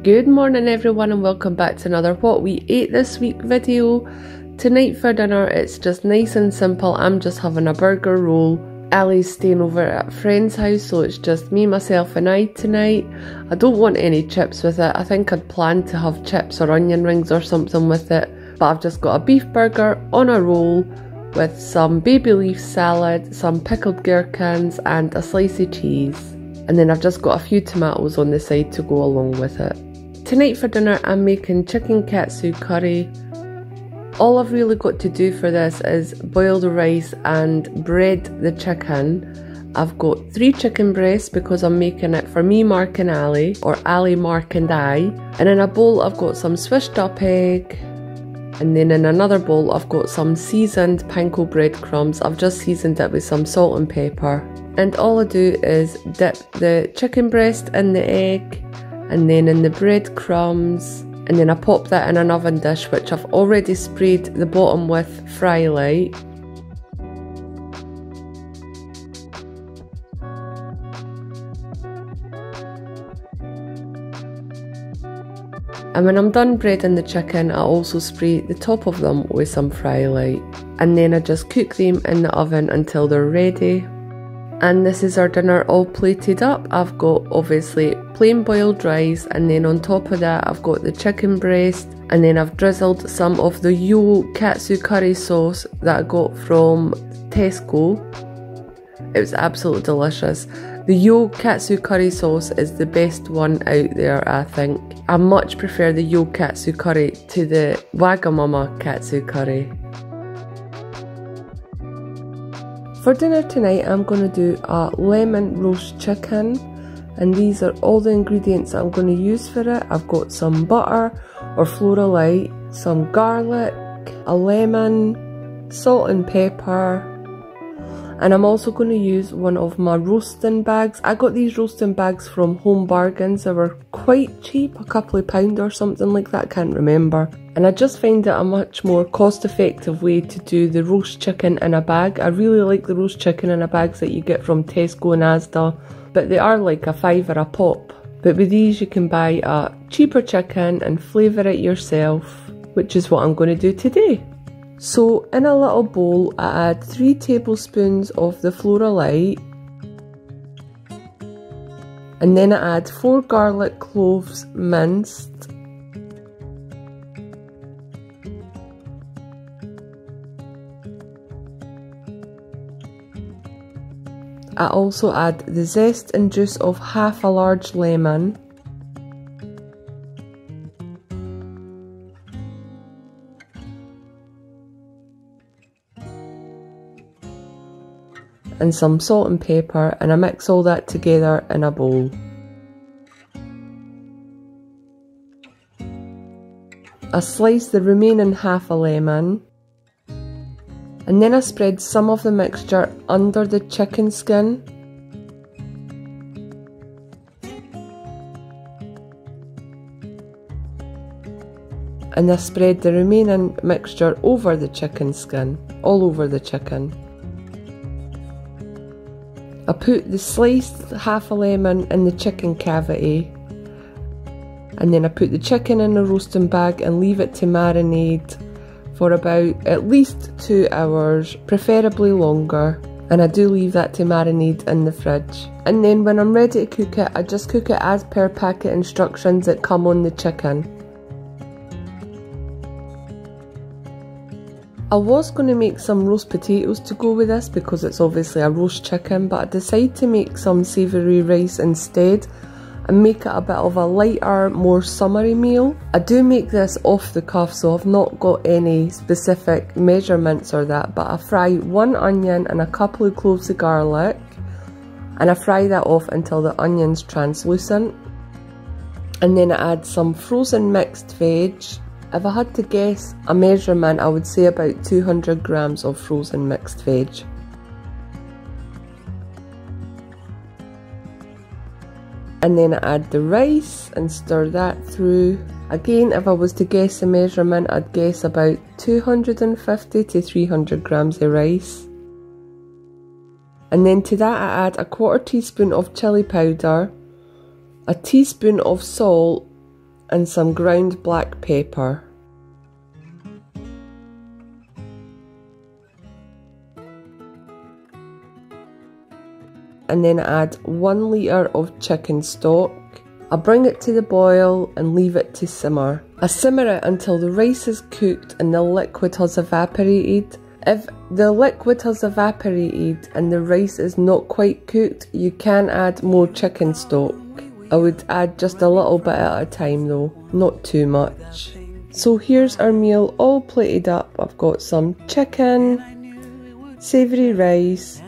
Good morning everyone and welcome back to another what we ate this week video. Tonight for dinner it's just nice and simple. I'm just having a burger roll. Ali's staying over at a friend's house, so it's just me, myself and I tonight. I don't want any chips with it. I think I'd planned to have chips or onion rings or something with it, but I've just got a beef burger on a roll with some baby leaf salad, some pickled gherkins and a slice of cheese. And then I've just got a few tomatoes on the side to go along with it. Tonight for dinner I'm making chicken katsu curry. All I've really got to do for this is boil the rice and bread the chicken. I've got 3 chicken breasts because I'm making it for me, Mark and Ali, or Ali, Mark and I. And in a bowl I've got some swished up egg. And then in another bowl I've got some seasoned panko breadcrumbs. I've just seasoned it with some salt and pepper. And all I do is dip the chicken breast in the egg and then in the breadcrumbs, and then I pop that in an oven dish which I've already sprayed the bottom with Fry Light. And when I'm done breading the chicken, I also spray the top of them with some Fry Light. And then I just cook them in the oven until they're ready. And this is our dinner all plated up. I've got obviously plain boiled rice, and then on top of that I've got the chicken breast, and then I've drizzled some of the Gyro's katsu curry sauce that I got from Tesco. It was absolutely delicious. The Gyro's katsu curry sauce is the best one out there, I think. I much prefer the Gyro's katsu curry to the Wagamama katsu curry. For dinner tonight I'm going to do a lemon roast chicken, and these are all the ingredients I'm going to use for it. I've got some butter or Flora Light, some garlic, a lemon, salt and pepper, and I'm also going to use one of my roasting bags. I got these roasting bags from Home Bargains. They were quite cheap, a couple of pound or something like that, can't remember. And I just find it a much more cost effective way to do the roast chicken in a bag. I really like the roast chicken in a bags that you get from Tesco and Asda, but they are like a £5 a pop. But with these you can buy a cheaper chicken and flavour it yourself, which is what I'm going to do today. So in a little bowl I add 3 tablespoons of the Flora Light, and then I add 4 garlic cloves minced, I also add the zest and juice of half a large lemon, and some salt and pepper, and I mix all that together in a bowl. I slice the remaining half a lemon, and then I spread some of the mixture under the chicken skin. And I spread the remaining mixture over the chicken skin, all over the chicken. I put the sliced half a lemon in the chicken cavity, and then I put the chicken in a roasting bag and leave it to marinate for about at least 2 hours, preferably longer. And I do leave that to marinate in the fridge. And then when I'm ready to cook it, I just cook it as per packet instructions that come on the chicken. I was going to make some roast potatoes to go with this because it's obviously a roast chicken, but I decided to make some savoury rice instead and make it a bit of a lighter, more summery meal. I do make this off the cuff, so I've not got any specific measurements or that, but I fry 1 onion and a couple of cloves of garlic, and I fry that off until the onion's translucent. And then I add some frozen mixed veg. If I had to guess a measurement, I would say about 200 grams of frozen mixed veg. And then I add the rice and stir that through. Again, if I was to guess a measurement, I'd guess about 250 to 300 grams of rice. And then to that I add a 1/4 teaspoon of chili powder, a teaspoon of salt and some ground black pepper. And then add 1 litre of chicken stock. I bring it to the boil and leave it to simmer. I simmer it until the rice is cooked and the liquid has evaporated. If the liquid has evaporated and the rice is not quite cooked, you can add more chicken stock. I would add just a little bit at a time though, not too much. So here's our meal all plated up. I've got some chicken, savoury rice,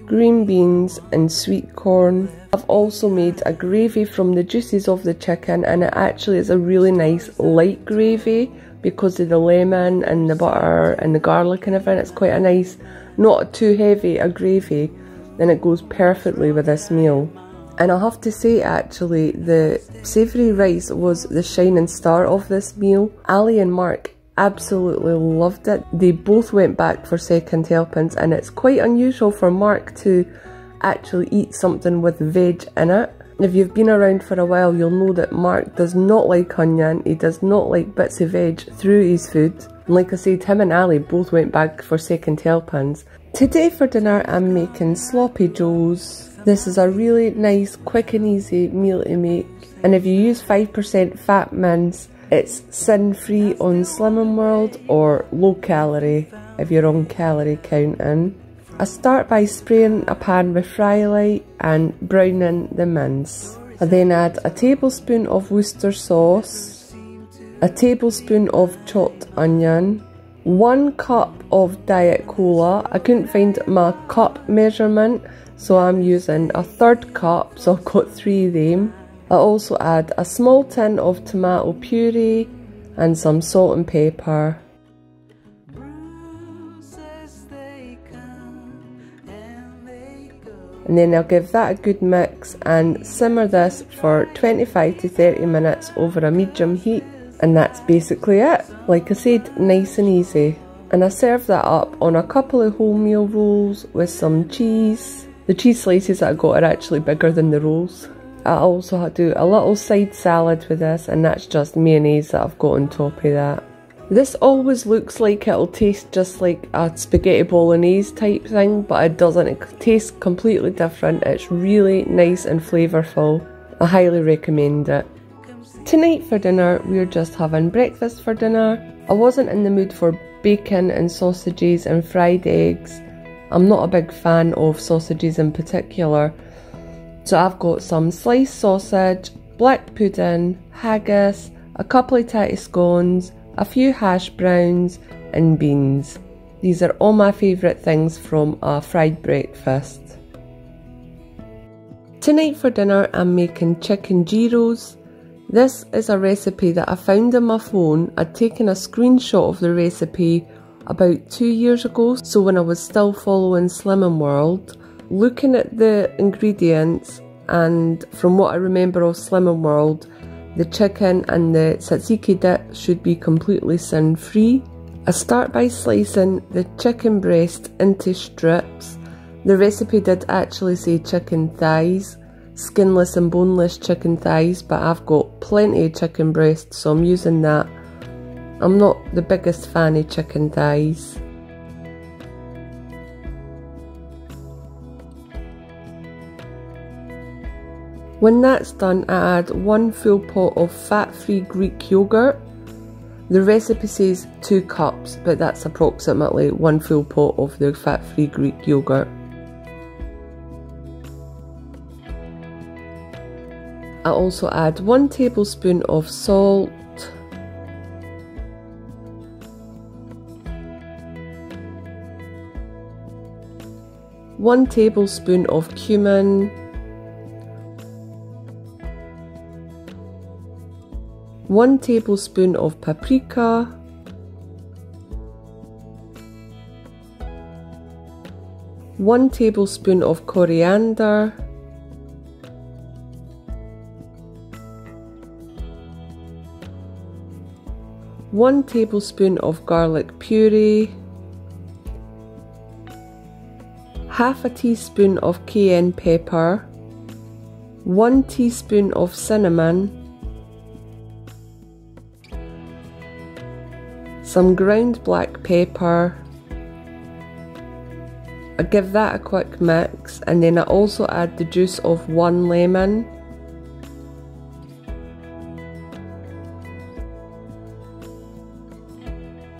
green beans and sweet corn. I've also made a gravy from the juices of the chicken, and it actually is a really nice light gravy because of the lemon and the butter and the garlic and everything. It's quite a nice, not too heavy a gravy, and it goes perfectly with this meal. And I have to say actually, the savoury rice was the shining star of this meal. Ali and Mark absolutely loved it. They both went back for second helpings, and it's quite unusual for Mark to actually eat something with veg in it. If you've been around for a while, you'll know that Mark does not like onion, he does not like bits of veg through his food. And like I said, him and Ali both went back for second helpings. Today for dinner I'm making sloppy joes. This is a really nice, quick and easy meal to make, and if you use 5% fat mince, it's sin-free on Slimming World or low calorie if you're on calorie counting. I start by spraying a pan with fry light and browning the mince. I then add a tablespoon of Worcester sauce, a tablespoon of chopped onion, 1 cup of diet cola. I couldn't find my cup measurement, so I'm using a 1/3 cup, so I've got 3 of them. I also add a small tin of tomato puree and some salt and pepper. And then I'll give that a good mix and simmer this for 25 to 30 minutes over a medium heat. And that's basically it. Like I said, nice and easy. And I serve that up on a couple of wholemeal rolls with some cheese. The cheese slices that I got are actually bigger than the rolls. I also do a little side salad with this, and that's just mayonnaise that I've got on top of that. This always looks like it'll taste just like a spaghetti bolognese type thing, but it doesn't. It tastes completely different. It's really nice and flavourful. I highly recommend it. Tonight for dinner, we're just having breakfast for dinner. I wasn't in the mood for bacon and sausages and fried eggs. I'm not a big fan of sausages in particular. So I've got some sliced sausage, black pudding, haggis, a couple of tatty scones, a few hash browns and beans. These are all my favourite things from a fried breakfast. Tonight for dinner I'm making chicken gyros. This is a recipe that I found on my phone. I'd taken a screenshot of the recipe about 2 years ago, so when I was still following Slimming World. Looking at the ingredients, and from what I remember of Slimming World, the chicken and the tzatziki dip should be completely sin-free. I start by slicing the chicken breast into strips. The recipe did actually say chicken thighs, skinless and boneless chicken thighs, but I've got plenty of chicken breast, so I'm using that. I'm not the biggest fan of chicken thighs. When that's done, I add 1 full pot of fat-free Greek yogurt. The recipe says 2 cups, but that's approximately 1 full pot of the fat-free Greek yogurt. I also add 1 tablespoon of salt, 1 tablespoon of cumin, 1 tablespoon of paprika, 1 tablespoon of coriander, 1 tablespoon of garlic puree, half a teaspoon of cayenne pepper, 1 teaspoon of cinnamon, some ground black pepper. I give that a quick mix, and then I also add the juice of 1 lemon.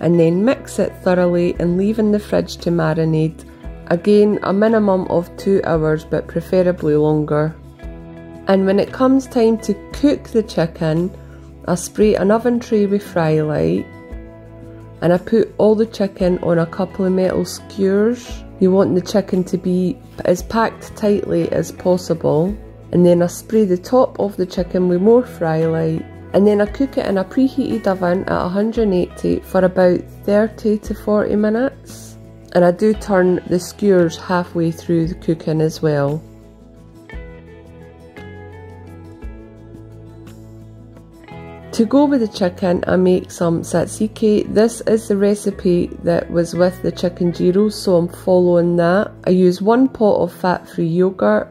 And then mix it thoroughly and leave in the fridge to marinate. Again, a minimum of 2 hours, but preferably longer. And when it comes time to cook the chicken, I spray an oven tray with fry light, and I put all the chicken on a couple of metal skewers. You want the chicken to be as packed tightly as possible. And then I spray the top of the chicken with more fry light, and then I cook it in a preheated oven at 180 for about 30 to 40 minutes. And I do turn the skewers halfway through the cooking as well. To go with the chicken, I make some tzatziki. This is the recipe that was with the chicken gyros, so I'm following that. I use 1 pot of fat-free yogurt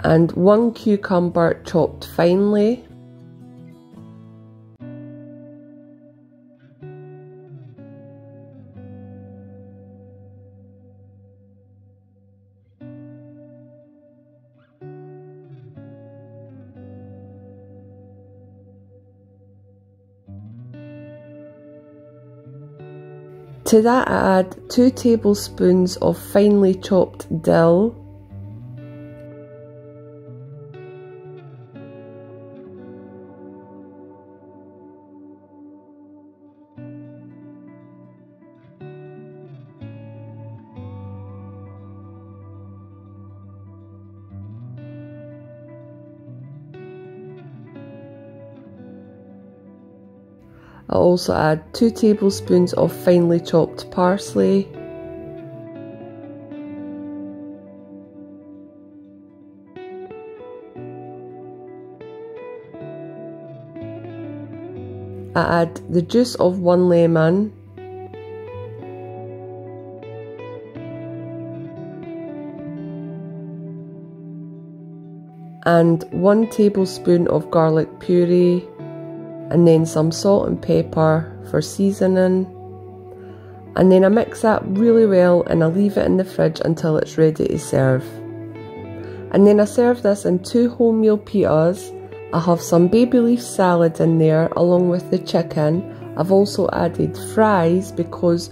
and 1 cucumber chopped finely. To that I add 2 tablespoons of finely chopped dill, I also add 2 tablespoons of finely chopped parsley, I add the juice of 1 lemon, and 1 tablespoon of garlic puree, and then some salt and pepper for seasoning. And then I mix that really well and I leave it in the fridge until it's ready to serve. And then I serve this in 2 wholemeal pitas. I have some baby leaf salad in there along with the chicken. I've also added fries because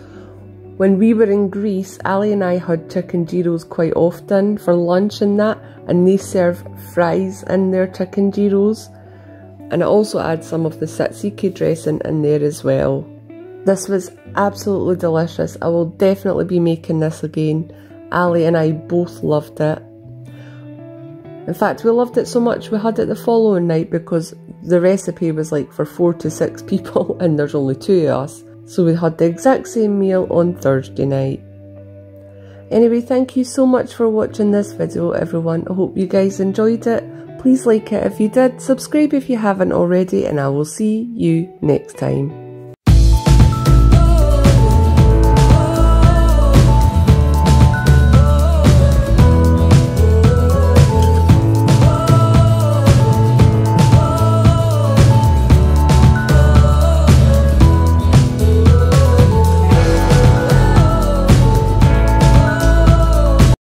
when we were in Greece, Ali and I had chicken gyros quite often for lunch and that, and they serve fries in their chicken gyros. And I also add some of the tzatziki dressing in there as well. This was absolutely delicious. I will definitely be making this again. Ali and I both loved it. In fact, we loved it so much we had it the following night because the recipe was like for 4 to 6 people and there's only 2 of us. So we had the exact same meal on Thursday night. Anyway, thank you so much for watching this video, everyone. I hope you guys enjoyed it. Please like it if you did, subscribe if you haven't already, and I will see you next time.